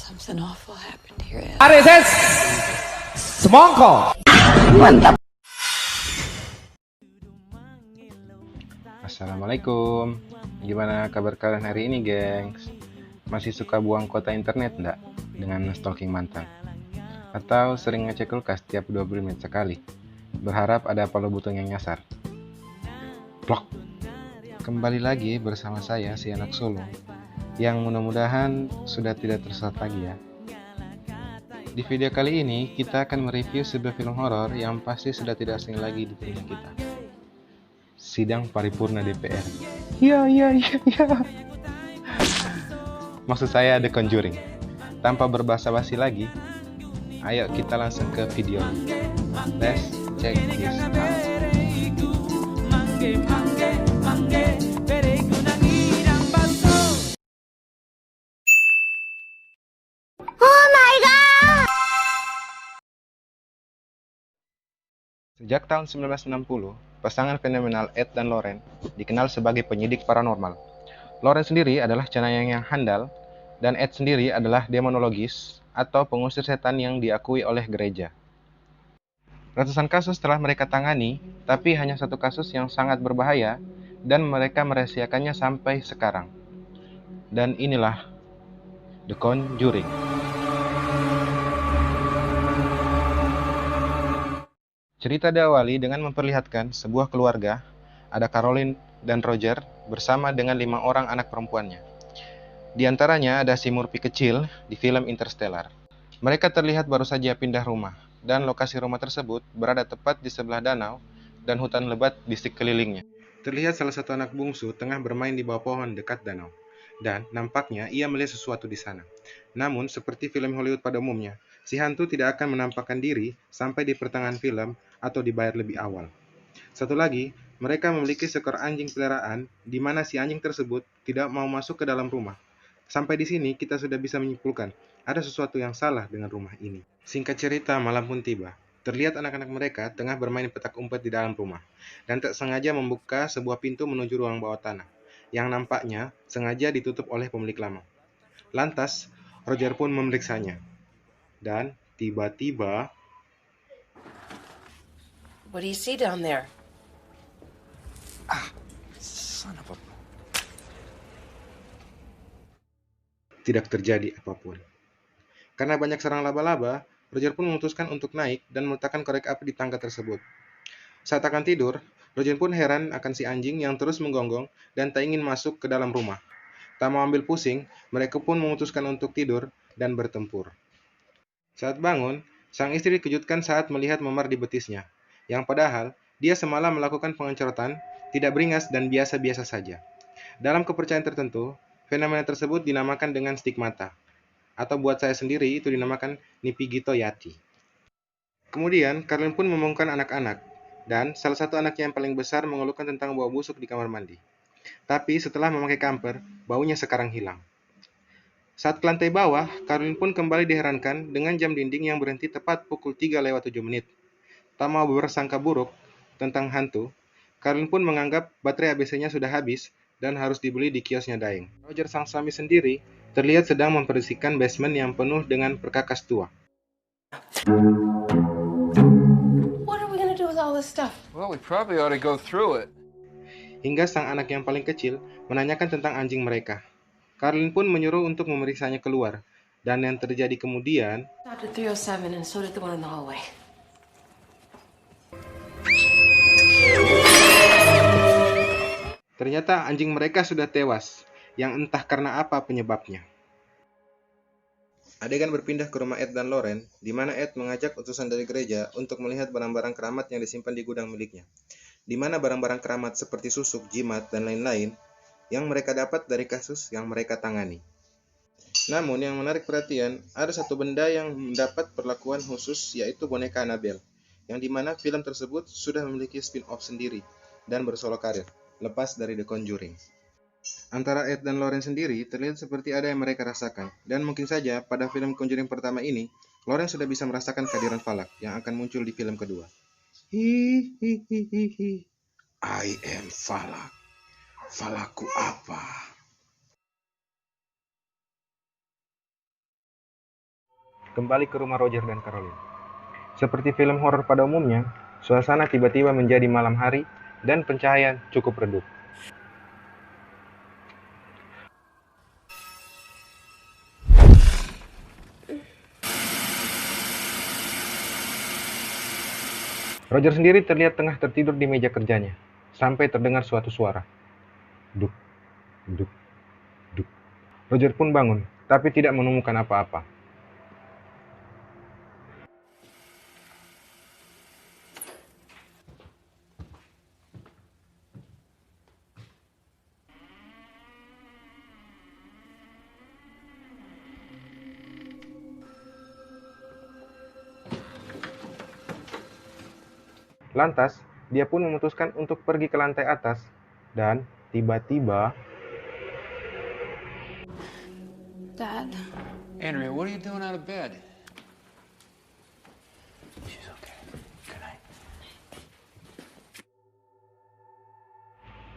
Something awful happened here. Arises semongko. Assalamualaikum. Gimana kabar kalian hari ini, gengs? Masih suka buang kuota internet enggak dengan stalking mantan? Atau sering ngecek kulkas tiap 20 menit sekali? Berharap ada follow button yang nyasar. Blok. Kembali lagi bersama saya, si anak sulung, yang mudah-mudahan sudah tidak tersesat lagi ya. Di video kali ini, kita akan mereview sebuah film horor yang pasti sudah tidak asing lagi di telinga kita. Sidang Paripurna DPR. Iya. Maksud saya The Conjuring. Tanpa berbasa-basi lagi, ayo kita langsung ke video. Let's check this out. Sejak tahun 1960, pasangan fenomenal Ed dan Lorraine dikenal sebagai penyidik paranormal. Lorraine sendiri adalah cenayang yang handal, dan Ed sendiri adalah demonologis atau pengusir setan yang diakui oleh gereja. Ratusan kasus telah mereka tangani, tapi hanya satu kasus yang sangat berbahaya, dan mereka merahasiakannya sampai sekarang. Dan inilah The Conjuring. Cerita diawali dengan memperlihatkan sebuah keluarga, ada Caroline dan Roger bersama dengan 5 orang anak perempuannya. Di antaranya ada si Murphy kecil di film Interstellar. Mereka terlihat baru saja pindah rumah, dan lokasi rumah tersebut berada tepat di sebelah danau dan hutan lebat di sekelilingnya. Terlihat salah satu anak bungsu tengah bermain di bawah pohon dekat danau, dan nampaknya ia melihat sesuatu di sana. Namun, seperti film Hollywood pada umumnya, si hantu tidak akan menampakkan diri sampai di pertengahan film atau dibayar lebih awal. Satu lagi, mereka memiliki seekor anjing peliharaan di mana si anjing tersebut tidak mau masuk ke dalam rumah. Sampai di sini kita sudah bisa menyimpulkan ada sesuatu yang salah dengan rumah ini. Singkat cerita, malam pun tiba. Terlihat anak-anak mereka tengah bermain petak umpet di dalam rumah, dan tak sengaja membuka sebuah pintu menuju ruang bawah tanah, yang nampaknya sengaja ditutup oleh pemilik lama. Lantas, Roger pun memeriksanya. Dan tiba-tiba, What do you see down there? Son of a... tidak terjadi apapun. Karena banyak sarang laba-laba, Roger pun memutuskan untuk naik dan meletakkan korek api di tangga tersebut. Saat akan tidur, Roger pun heran akan si anjing yang terus menggonggong dan tak ingin masuk ke dalam rumah. Tak mau ambil pusing, mereka pun memutuskan untuk tidur dan bertempur. Saat bangun, sang istri dikejutkan saat melihat memar di betisnya, yang padahal dia semalam melakukan pengecoran, tidak beringas dan biasa-biasa saja. Dalam kepercayaan tertentu, fenomena tersebut dinamakan dengan stigmata, atau buat saya sendiri itu dinamakan Nipigito Yati. Kemudian, Carlin pun membangunkan anak-anak, dan salah satu anaknya yang paling besar mengeluhkan tentang bau busuk di kamar mandi. Tapi setelah memakai kamper, baunya sekarang hilang. Saat ke lantai bawah, Carlin pun kembali diherankan dengan jam dinding yang berhenti tepat pukul 3:07. Tak mau bersangka buruk tentang hantu, Carlin pun menganggap baterai ABC-nya sudah habis dan harus dibeli di kiosnya Daeng. Roger sang suami sendiri terlihat sedang membersihkan basement yang penuh dengan perkakas tua. What are we gonna do with all this stuff? Well, we probably ought to go through it. Hingga sang anak yang paling kecil menanyakan tentang anjing mereka. Carlin pun menyuruh untuk memeriksanya keluar. Dan yang terjadi kemudian, Stopped at 307 and so did the one in the hallway. ternyata anjing mereka sudah tewas, yang entah karena apa penyebabnya. Adegan berpindah ke rumah Ed dan Lorraine, di mana Ed mengajak utusan dari gereja untuk melihat barang-barang keramat yang disimpan di gudang miliknya, di mana barang-barang keramat seperti susuk, jimat, dan lain-lain yang mereka dapat dari kasus yang mereka tangani. Namun yang menarik perhatian, ada satu benda yang mendapat perlakuan khusus, yaitu boneka Annabelle, yang dimana film tersebut sudah memiliki spin-off sendiri dan bersolo karir, lepas dari The Conjuring. Antara Ed dan Lorraine sendiri terlihat seperti ada yang mereka rasakan, dan mungkin saja pada film Conjuring pertama ini, Lorraine sudah bisa merasakan kehadiran Falak yang akan muncul di film kedua. Hihihihi, I am Falak. Falakku apa? kembali ke rumah Roger dan Caroline. Seperti film horor pada umumnya, suasana tiba-tiba menjadi malam hari dan pencahayaan cukup redup. Roger sendiri terlihat tengah tertidur di meja kerjanya, sampai terdengar suatu suara. Duk, duk, duk. Roger pun bangun, tapi tidak menemukan apa-apa. Lantas, dia pun memutuskan untuk pergi ke lantai atas, dan tiba-tiba Dad. Andrea, what are you doing out of bed? She's okay. Good night.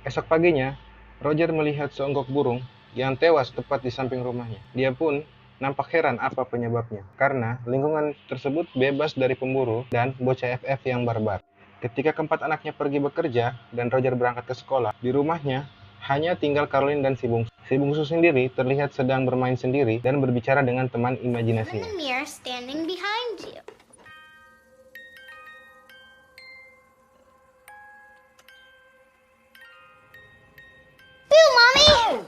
esok paginya, Roger melihat seonggok burung yang tewas tepat di samping rumahnya. Dia pun nampak heran apa penyebabnya, karena lingkungan tersebut bebas dari pemburu dan bocah FF yang barbar. Ketika keempat anaknya pergi bekerja dan Roger berangkat ke sekolah, di rumahnya hanya tinggal Caroline dan si bungsu. Si bungsu sendiri terlihat sedang bermain sendiri dan berbicara dengan teman In imajinasinya. the mirror standing behind you. Boo, Mommy!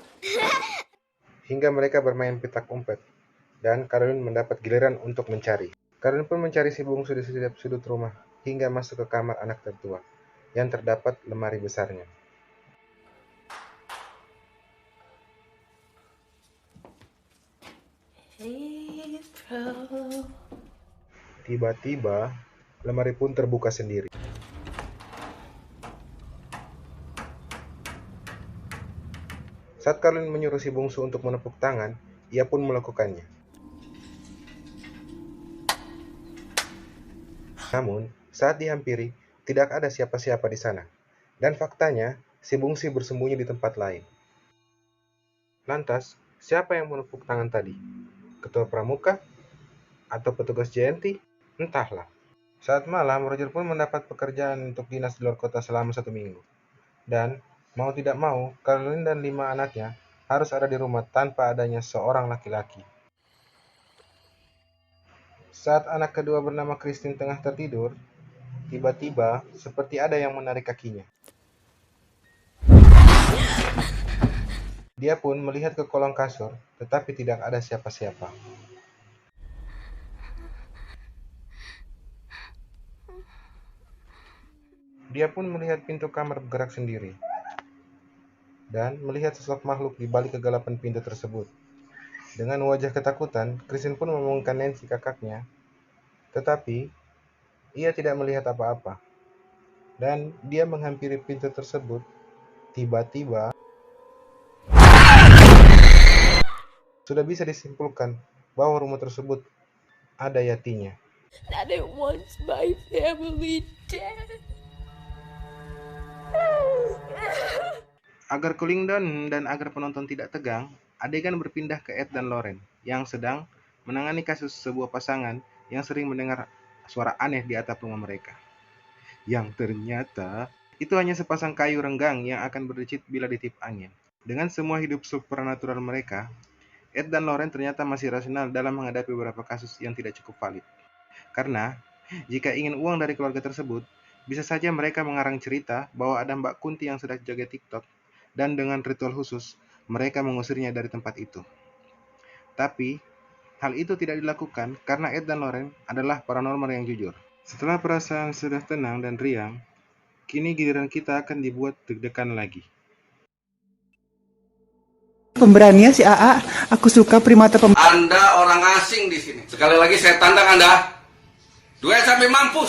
Hingga mereka bermain petak umpet, dan Caroline mendapat giliran untuk mencari. Caroline pun mencari si bungsu di setiap sudut rumah, hingga masuk ke kamar anak tertua, yang terdapat lemari besarnya. April. Tiba-tiba, lemari pun terbuka sendiri. Saat Caroline menyuruh si bungsu untuk menepuk tangan, ia pun melakukannya. Namun, saat dihampiri, tidak ada siapa-siapa di sana. Dan faktanya, si bungsu bersembunyi di tempat lain. Lantas, siapa yang menepuk tangan tadi? Ketua Pramuka? Atau petugas JNT? Entahlah. Saat malam, Roger pun mendapat pekerjaan untuk dinas di luar kota selama 1 minggu. Dan, mau tidak mau, Caroline dan 5 anaknya harus ada di rumah tanpa adanya seorang laki-laki. Saat anak kedua bernama Christine tengah tertidur, tiba-tiba seperti ada yang menarik kakinya. Dia pun melihat ke kolong kasur, tetapi tidak ada siapa-siapa. Dia pun melihat pintu kamar bergerak sendiri, dan melihat sosok makhluk di balik kegelapan pintu tersebut. Dengan wajah ketakutan, Christine pun membangunkan Nancy, kakaknya, tetapi ia tidak melihat apa-apa. Dan dia menghampiri pintu tersebut. Tiba-tiba, sudah bisa disimpulkan bahwa rumah tersebut ada yatinya. Daddy wants my family dead. Agar cooling down dan agar penonton tidak tegang, adegan berpindah ke Ed dan Lauren yang sedang menangani kasus sebuah pasangan yang sering mendengar suara aneh di atap rumah mereka. Yang ternyata itu hanya sepasang kayu renggang yang akan berdecit bila ditiup angin. Dengan semua hidup supernatural mereka, Ed dan Lauren ternyata masih rasional dalam menghadapi beberapa kasus yang tidak cukup valid. Karena, jika ingin uang dari keluarga tersebut, bisa saja mereka mengarang cerita bahwa ada Mbak Kunti yang sedang jaga TikTok, dan dengan ritual khusus, mereka mengusirnya dari tempat itu. Tapi, hal itu tidak dilakukan karena Ed dan Lauren adalah paranormal yang jujur. Setelah perasaan sudah tenang dan riang, kini giliran kita akan dibuat deg-degan lagi. Pemberaninya si AA, aku suka primata Anda orang asing di sini. Sekali lagi saya tantang Anda. Duel sampai mampus.